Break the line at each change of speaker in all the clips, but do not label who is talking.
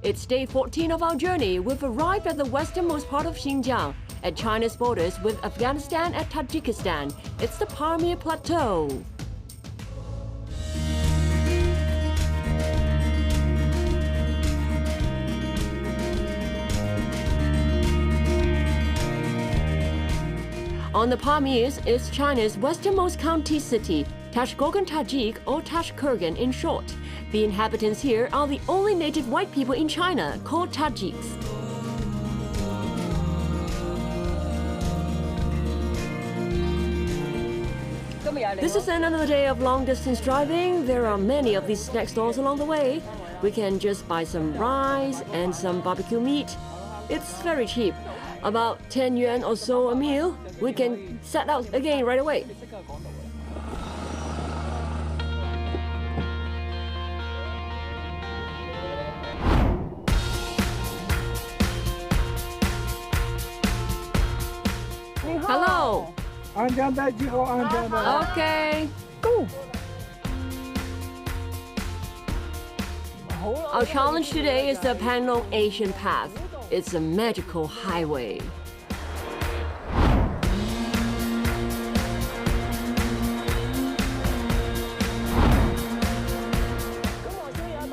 It's day 14 of our journey. We've arrived at the westernmost part of Xinjiang, at China's borders with Afghanistan and Tajikistan. It's the Pamir Plateau. On the Pamirs is China's westernmost county city, Tashkogan Tajik or Tashkurgan in short. The inhabitants here are the only native white people in China, called Tajiks. This is another day of long-distance driving. There are many of these snack stalls along the way. We can just buy some rice and some barbecue meat. It's very cheap, about 10 yuan or so a meal. We can set out again right away. Hello. Okay. Go. Our challenge today is the Panlong Asian Path. It's a magical highway.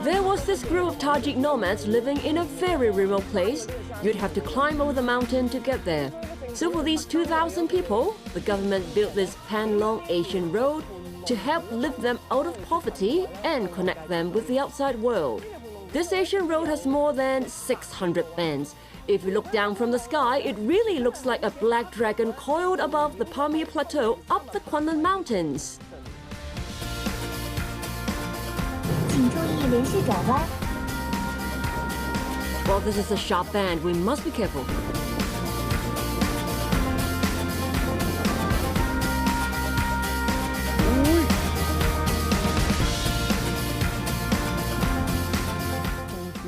There was this group of Tajik nomads living in a very remote place. You'd have to climb over the mountain to get there. So for these 2,000 people, the government built this Panlong Asian Road to help lift them out of poverty and connect them with the outside world. This Asian road has more than 600 bends. If you look down from the sky, it really looks like a black dragon coiled above the Pamir Plateau up the Kunlun Mountains. Well, this is a sharp bend. We must be careful.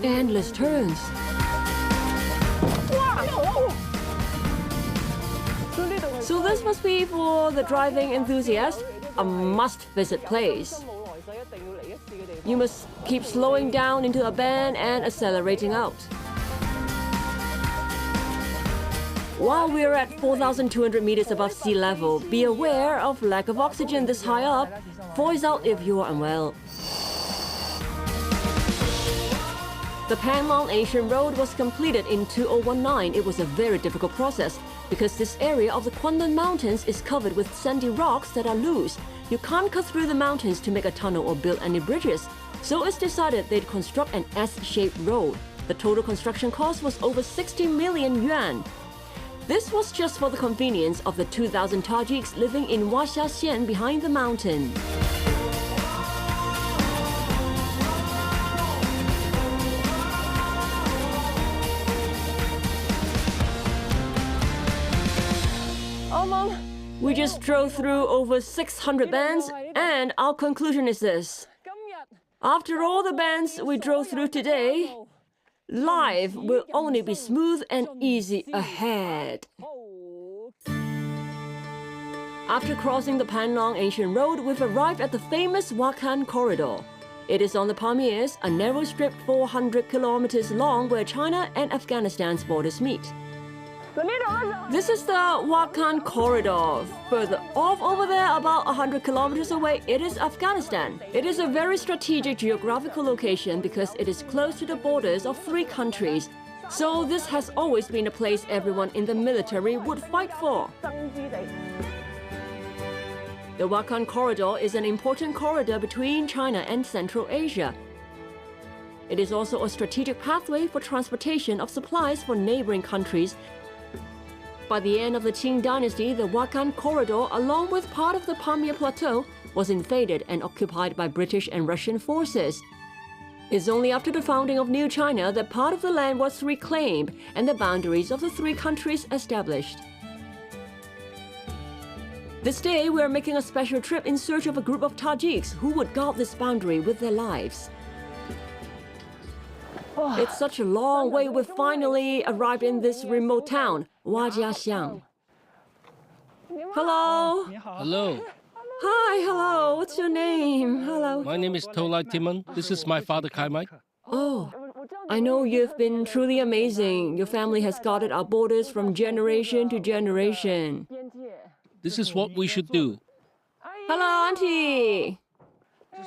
Endless turns. So this must be for the driving enthusiast, a must-visit place. You must keep slowing down into a bend and accelerating out. While we're at 4,200 meters above sea level, be aware of lack of oxygen this high up. Voice out if you are unwell. The Panlong Asian Road was completed in 2019. It was a very difficult process because this area of the Kunlun Mountains is covered with sandy rocks that are loose. You can't cut through the mountains to make a tunnel or build any bridges. So it's decided they'd construct an S-shaped road. The total construction cost was over 60 million yuan. This was just for the convenience of the 2,000 Tajiks living in Washia behind the mountain. We just drove through over 600 bends, and our conclusion is this. After all the bends we drove through today, life will only be smooth and easy ahead. After crossing the Panlong Asian Road, we've arrived at the famous Wakhan Corridor. It is on the Pamirs, a narrow strip 400 kilometers long where China and Afghanistan's borders meet. This is the Wakhan Corridor. Further off over there, about 100 kilometers away, it is Afghanistan. It is a very strategic geographical location because it is close to the borders of 3 countries. So this has always been a place everyone in the military would fight for. The Wakhan Corridor is an important corridor between China and Central Asia. It is also a strategic pathway for transportation of supplies for neighboring countries. By the end of the Qing dynasty, the Wakhan Corridor, along with part of the Pamir Plateau, was invaded and occupied by British and Russian forces. It's only after the founding of New China that part of the land was reclaimed and the boundaries of the 3 countries established. This day, we are making a special trip in search of a group of Tajiks who would guard this boundary with their lives. It's such a long way. We've finally arrived in this remote town, Wajiaxiang. Hello.
Hello.
Hi, hello. What's your name? Hello.
My name is Tolai Timon. This is my father, Kai Mike.
Oh, I know you've been truly amazing. Your family has guarded our borders from generation to generation.
This is what we should do.
Hello, Auntie.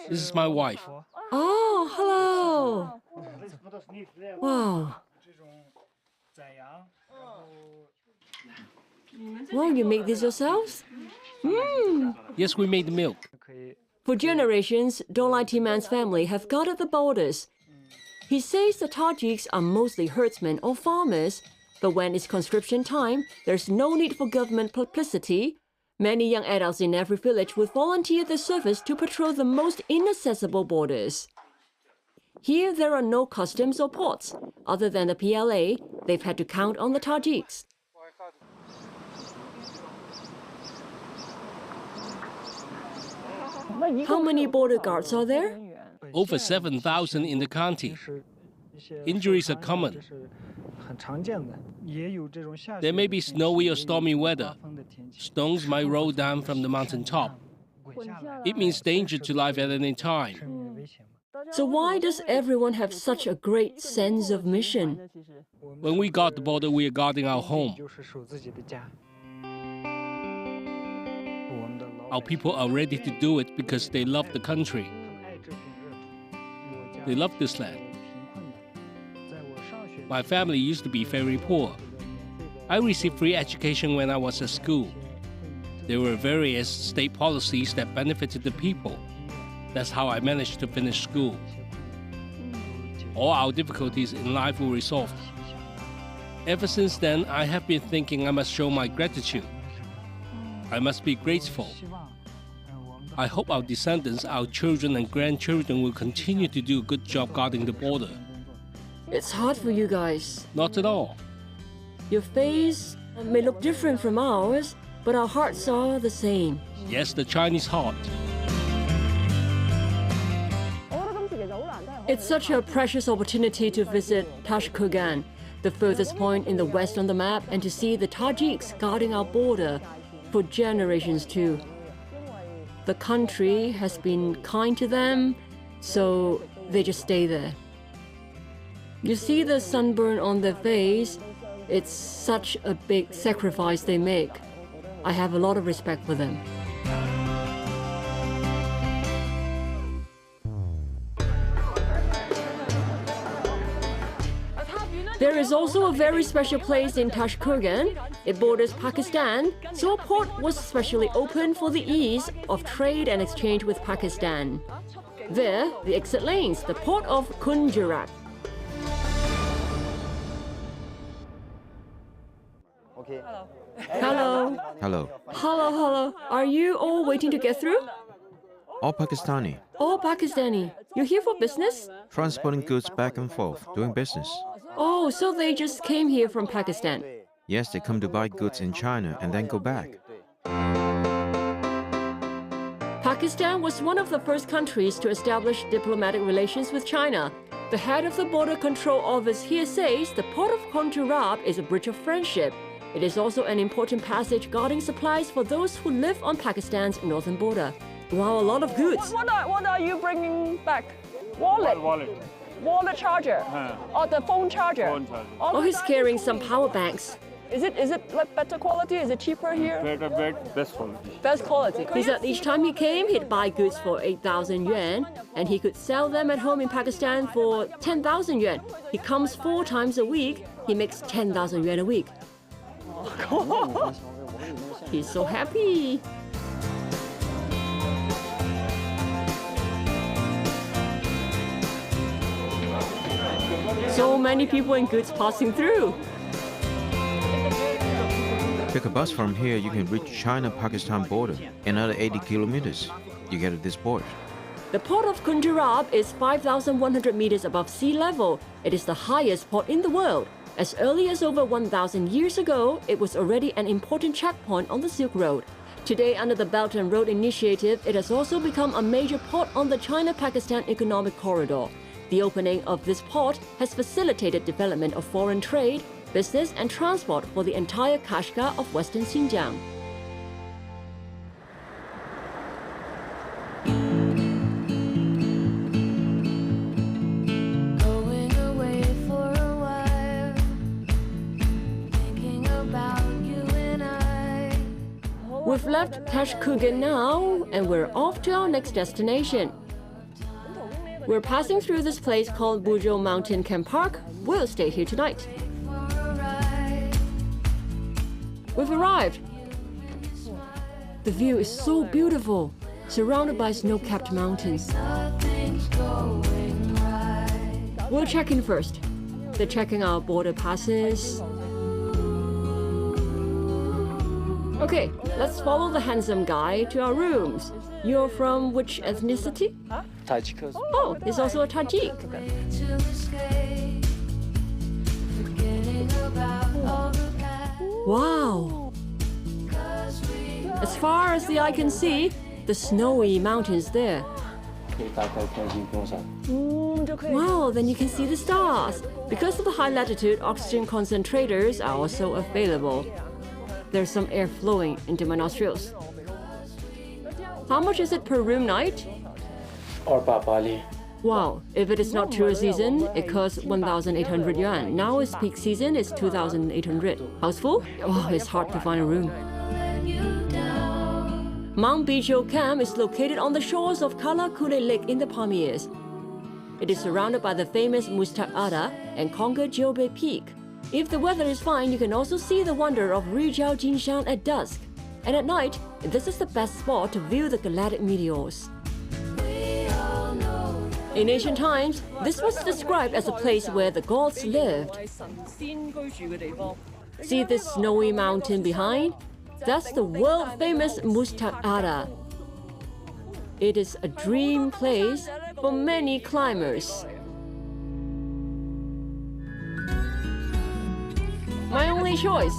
This is my wife.
Oh, hello. Wow. Well, you make this yourselves?
Yes, we made the milk.
For generations, Dalai Timan's family have guarded the borders. He says the Tajiks are mostly herdsmen or farmers, but when it's conscription time, there's no need for government publicity. Many young adults in every village would volunteer their service to patrol the most inaccessible borders. Here, there are no customs or ports. Other than the PLA, they've had to count on the Tajiks. How many border guards are there?
Over 7,000 in the county. Injuries are common. There may be snowy or stormy weather. Stones might roll down from the mountain top. It means danger to life at any time.
So why does everyone have such a great sense of mission?
When we guard the border, we are guarding our home. Our people are ready to do it because they love the country. They love this land. My family used to be very poor. I received free education when I was at school. There were various state policies that benefited the people. That's how I managed to finish school. All our difficulties in life were resolved. Ever since then, I have been thinking I must show my gratitude. I must be grateful. I hope our descendants, our children and grandchildren will continue to do a good job guarding the border.
It's hard for you guys.
Not at all.
Your face may look different from ours, but our hearts are the same.
Yes, the Chinese heart.
It's such a precious opportunity to visit Tashkurgan, the furthest point in the west on the map, and to see the Tajiks guarding our border for generations too. The country has been kind to them, so they just stay there. You see the sunburn on their face. It's such a big sacrifice they make. I have a lot of respect for them. There is also a very special place in Tashkurgan. It borders Pakistan, so a port was specially opened for the ease of trade and exchange with Pakistan. There, the exit lanes, the port of Kunjarat. Hello.
Hello.
Hello. Are you all waiting to get through?
All Pakistani.
All Pakistani. You're here for business?
Transporting goods back and forth, doing business.
Oh, so they just came here from Pakistan.
Yes, they come to buy goods in China and then go back.
Pakistan was one of the first countries to establish diplomatic relations with China. The head of the Border Control Office here says the port of Konturab is a bridge of friendship. It is also an important passage guarding supplies for those who live on Pakistan's northern border. Wow, a lot of goods.
What are you bringing back? Wallet? Wallet charger? Or the phone charger?
Oh, he's carrying some power banks.
Is it like better quality? Is it cheaper here?
Better, best quality.
Best quality.
He said each time he came, he'd buy goods for 8,000 yuan, and he could sell them at home in Pakistan for 10,000 yuan. He comes 4 times a week, he makes 10,000 yuan a week. He's so happy. So many people and goods passing through.
Take a bus from here, you can reach China-Pakistan border. Another 80 kilometers, you get to this port.
The port of Kunturab is 5,100 meters above sea level. It is the highest port in the world. As early as over 1,000 years ago, it was already an important checkpoint on the Silk Road. Today, under the Belt and Road Initiative, it has also become a major port on the China-Pakistan Economic Corridor. The opening of this port has facilitated development of foreign trade, business and transport for the entire Kashgar of Western Xinjiang.
Going away
We've left Tashkougan now, and we're off to our next destination. We're passing through this place called Buzhou Mountain Camp Park. We'll stay here tonight. We've arrived. The view is so beautiful, surrounded by snow-capped mountains. We'll check in first. They're checking our border passes. Okay, let's follow the handsome guy to our rooms. You're from which ethnicity?
Tajik.
Oh, he's also a Tajik. Wow! As far as the eye can see, the snowy mountains there. Wow, then you can see the stars. Because of the high latitude, oxygen concentrators are also available. There's some air flowing into my nostrils. How much is it per room night? Wow, if it is not tourist season, it costs 1,800 yuan. Now it's peak season, it's 2,800. House full? Oh, it's hard to find a room. Mu垠之疆is located on the shores of Kalakule Lake in the Pamirs. It is surrounded by the famous Mustaqada and Konga Jiobe Peak. If the weather is fine, you can also see the wonder of Xinjiang at dusk. And at night, this is the best spot to view the galactic meteors. In ancient times, this was described as a place where the gods lived. See this snowy mountain behind? That's the world-famous Mustaqada. It is a dream place for many climbers. My only choice.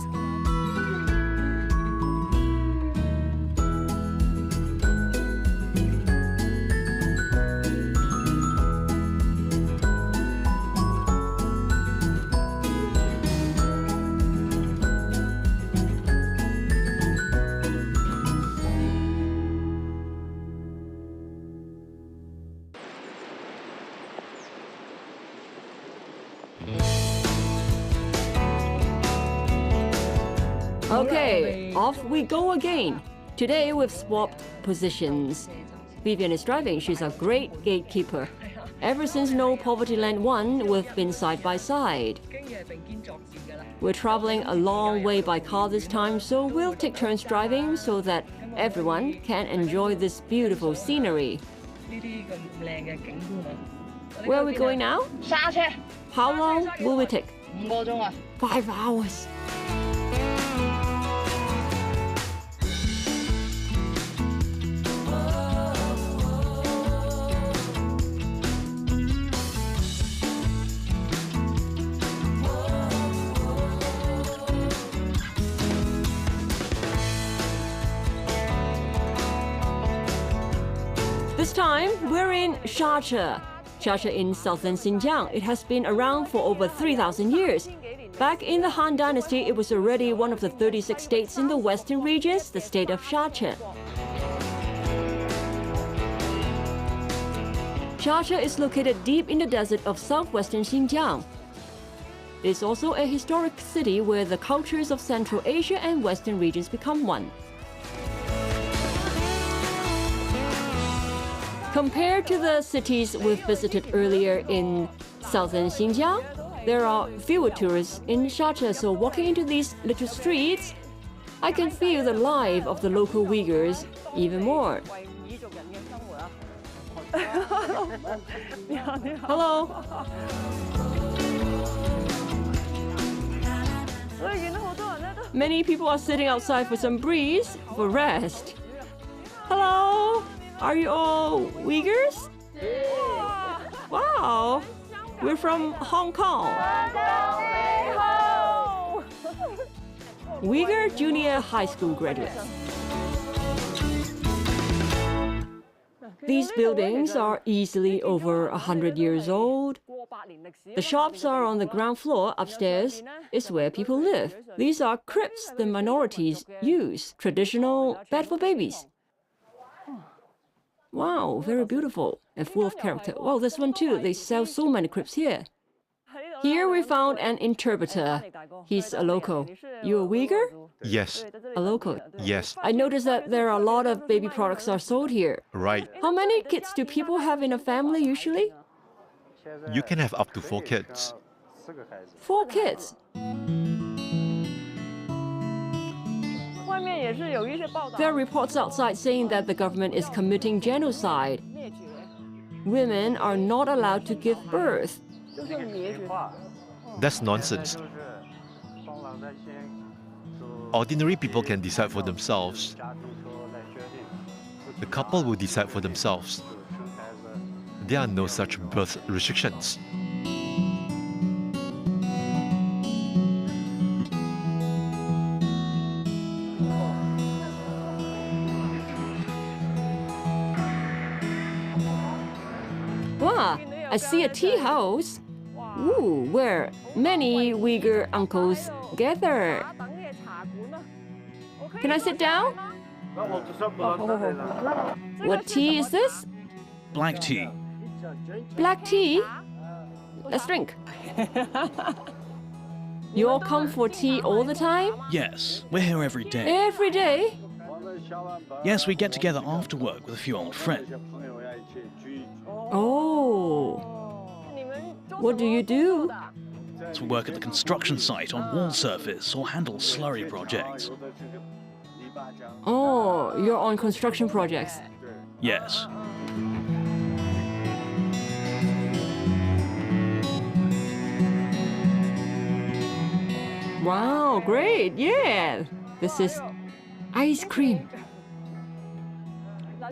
Okay, off we go again. Today we've swapped positions. Vivian is driving, she's a great gatekeeper. Ever since No Poverty Land 1, we've been side by side. We're traveling a long way by car this time, so we'll take turns driving so that everyone can enjoy this beautiful scenery. Where are we going now? How long will we take? 5 hours. This time, we're in Shacha. Shacha in southern Xinjiang. It has been around for over 3,000 years. Back in the Han Dynasty, it was already one of the 36 states in the western regions, the state of Shacha. Shacha is located deep in the desert of southwestern Xinjiang. It is also a historic city where the cultures of Central Asia and Western regions become one. Compared to the cities we've visited earlier in southern Xinjiang, there are fewer tourists in Shacha, so walking into these little streets, I can feel the life of the local Uyghurs even more. Hello. Many people are sitting outside for some breeze, for rest. Hello. Are you all Uyghurs? Wow, we're from Hong Kong. Uyghur Junior High School graduates. These buildings are easily over 100 years old. The shops are on the ground floor. Upstairs is where people live. These are crypts the minorities use, traditional bed for babies. Wow, very beautiful and full of character. Wow, this one too. They sell so many crypts here. Here we found an interpreter. He's a local. You a Uyghur?
Yes,
A local.
yes,
I noticed that there are a lot of baby products are sold here.
right.
How many kids do people have in a family usually?
You can have up to 4 kids.
4 kids. There are reports outside saying that the government is committing genocide. Women are not allowed to give birth.
That's nonsense. Ordinary people can decide for themselves. The couple will decide for themselves. There are no such birth restrictions.
Wow, I see a tea house. Ooh, where many Uyghur uncles gather. Can I sit down? What tea is this?
Black tea.
Black tea? Let's drink. You all come for tea all the time?
Yes, we're here every day.
Every day?
Yes, we get together after work with a few old friends.
Oh. What do you do?
To work at the construction site on wall surface or handle slurry projects.
Oh, you're on construction projects.
Yes.
Wow, great, yeah. This is ice cream.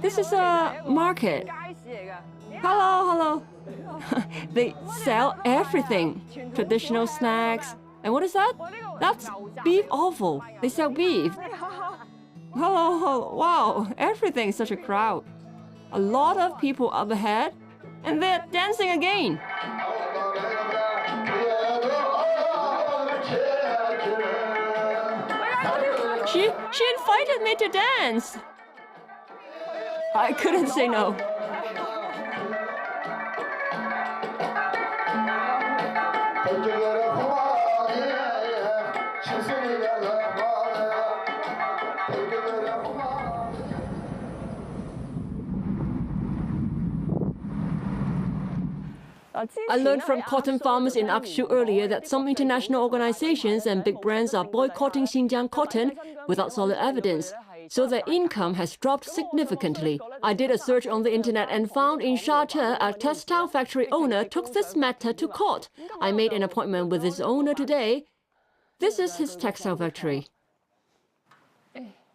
This is a market. Hello, hello. They sell everything. Traditional snacks. And what is that? That's beef offal. They sell beef. Hello, hello. Wow, everything is such a crowd. A lot of people up ahead, and they're dancing again. She invited me to dance. I couldn't say no. I learned from cotton farmers in Akshu earlier that some international organizations and big brands are boycotting Xinjiang cotton without solid evidence, so their income has dropped significantly. I did a search on the internet and found in Sharjah a textile factory owner took this matter to court. I made an appointment with his owner today. This is his textile factory.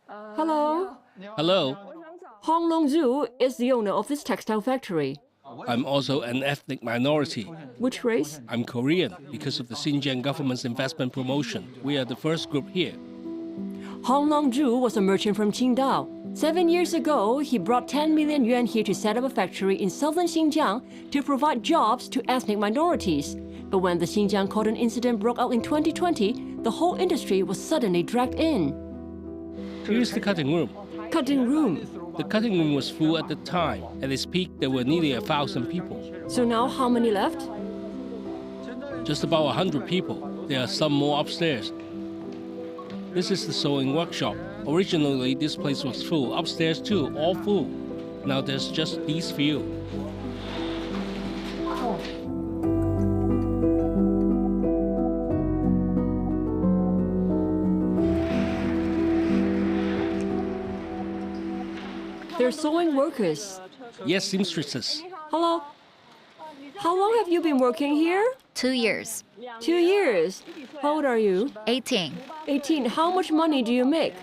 Hello.
Hello,
Hong Longzhu is the owner of this textile factory.
I'm also an ethnic minority.
Which race?
I'm Korean because of the Xinjiang government's investment promotion. We are the first group here.
Hong Longzhu was a merchant from Qingdao. 7 years ago, he brought 10 million yuan here to set up a factory in southern Xinjiang to provide jobs to ethnic minorities. But when the Xinjiang cotton incident broke out in 2020, the whole industry was suddenly dragged in.
Here's the cutting room.
Cutting room.
The cutting room was full at the time. At its peak, there were nearly 1,000 people.
So now how many left?
Just about 100 people. There are some more upstairs. This is the sewing workshop. Originally, this place was full. Upstairs too, all full. Now there's just these few.
They're sewing workers.
Yes, seamstresses.
Hello. How long have you been working here?
2 years.
2 years. How old are you?
18.
18. How much money do you make?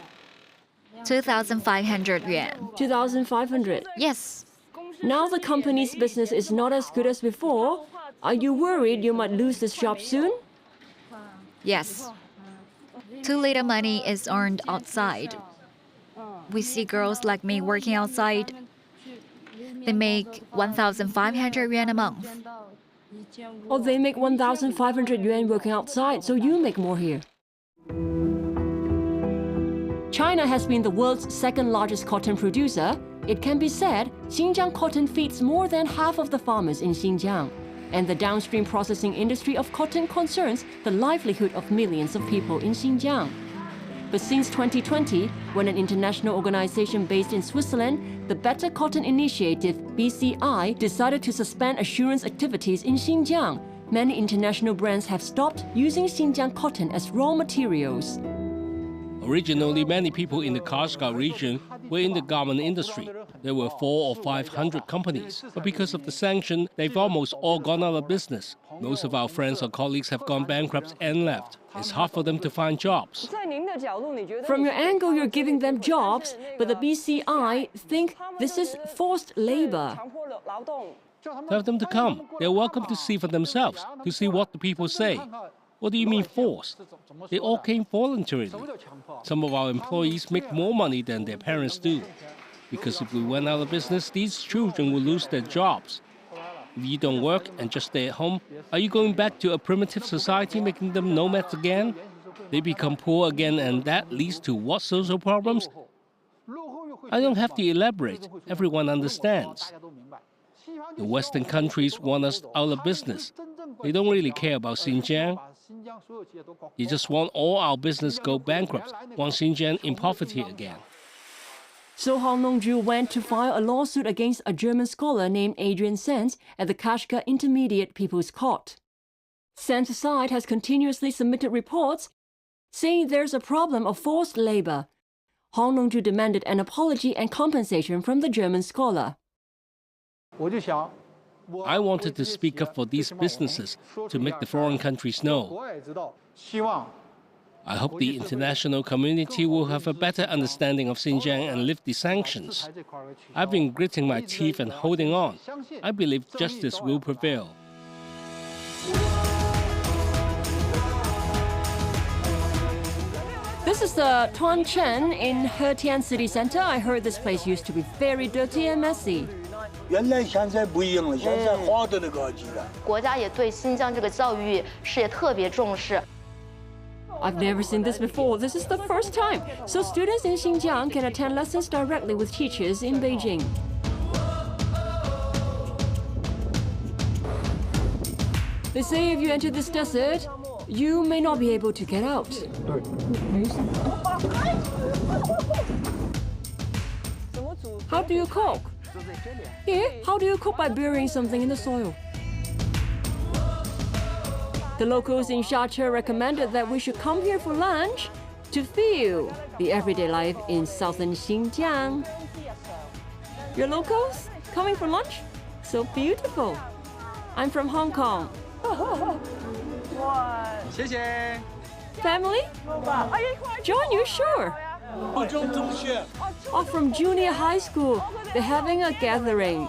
2,500 yuan.
2,500.
Yes.
Now the company's business is not as good as before. Are you worried you might lose this job soon?
Yes. Too little money is earned outside. We see girls like me working outside. They make 1,500 yuan a month.
Oh, they make 1,500 yuan working outside, so you make more here. China has been the world's second largest cotton producer. It can be said Xinjiang cotton feeds more than half of the farmers in Xinjiang. And the downstream processing industry of cotton concerns the livelihood of millions of people in Xinjiang. But since 2020, when an international organization based in Switzerland, the Better Cotton Initiative, BCI, decided to suspend assurance activities in Xinjiang, many international brands have stopped using Xinjiang cotton as raw materials.
Originally, many people in the Kashgar region were in the garment industry. There were 400 or 500 companies, but because of the sanction, they've almost all gone out of business. Most of our friends or colleagues have gone bankrupt and left. It's hard for them to find jobs.
From your angle, you're giving them jobs, but the BCI think this is forced labor.
Tell them to come. They're welcome to see for themselves, to see what the people say. What do you mean forced? They all came voluntarily. Some of our employees make more money than their parents do. Because if we went out of business, these children will lose their jobs. If you don't work and just stay at home, are you going back to a primitive society, making them nomads again? They become poor again, and that leads to what social problems? I don't have to elaborate. Everyone understands. The Western countries want us out of business. They don't really care about Xinjiang. They just want all our business go bankrupt, want Xinjiang in poverty again.
So Han Longju went to file a lawsuit against a German scholar named Adrian Sands at the Kashgar Intermediate People's Court. Sands' side has continuously submitted reports saying there's a problem of forced labor. Han Longju demanded an apology and compensation from the German scholar.
I wanted to speak up for these businesses to make the foreign countries know. I hope the international community will have a better understanding of Xinjiang and lift the sanctions. I've been gritting my teeth and holding on. I believe justice will prevail.
This is the Tuan Chen in Hetian City Center. I heard this place used to be very dirty and messy.
原来现在不一样了，现在好多的高级了。
国家也对新疆这个教育事业特别重视。
I've never seen this before. This is the first time. So students in Xinjiang can attend lessons directly with teachers in Beijing. They say if you enter this desert, you may not be able to get out. How do you cook? Here, how do you cook by burying something in the soil? The locals in Shacha recommended that we should come here for lunch to feel the everyday life in southern Xinjiang. You're locals coming for lunch? So beautiful. I'm from Hong Kong. Family? John, you sure? Oh, from junior high school. They're having a gathering.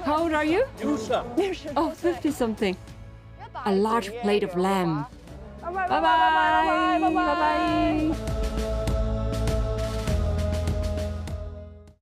How old are you? Oh, 50-something. A large plate of lamb. Bye-bye. Bye-bye.